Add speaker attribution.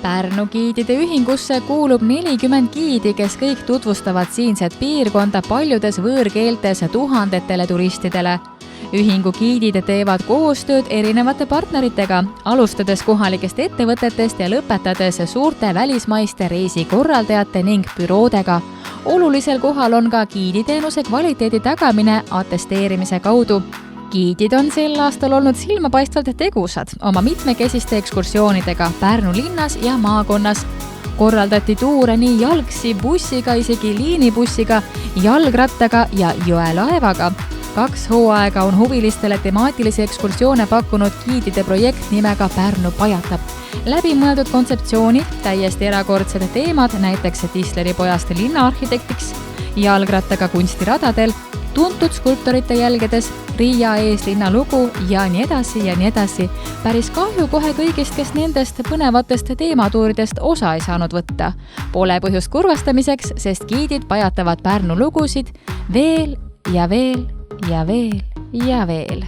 Speaker 1: Pärnu giidide ühingusse kuulub 40 giidi, kes kõik tutvustavad siinset piirkonda paljudes võõrkeeltes tuhandetele turistidele. Ühingu giidid teevad koostööd erinevate partneritega, alustades kohalikest ettevõtetest ja lõpetades suurte välismaiste reisikorraldajate ning büroodega. Olulisel kohal on ka giiditeenuse kvaliteedi tagamine atesteerimise kaudu. Giidid on sel aastal olnud silmapaistvalt tegusad oma mitmekesiste ekskursioonidega Pärnu linnas ja maakonnas. Korraldati tuure nii jalgsi, bussiga, isegi liinibussiga, jalgrattaga ja jõelaevaga. 2 hooaega on huvilistele temaatilisi ekskursioone pakkunud giidide projekt nimega Pärnu pajatab. Läbimõeldud kontseptsioonid, täiesti erakordsed teemad, näiteks Tisleri pojast linnaarhitektiks, jalgrattaga kunstiradadel, tuntud skulptorite jälgedes, Riia eeslinna lugu ja nii edasi ja nii edasi. Päris kahju kohe kõigist, kes nendest põnevatest teematuuridest osa ei saanud võtta. Pole põhjust kurvastamiseks, sest giidid pajatavad Pärnu lugusid veel ja veel ja veel ja veel.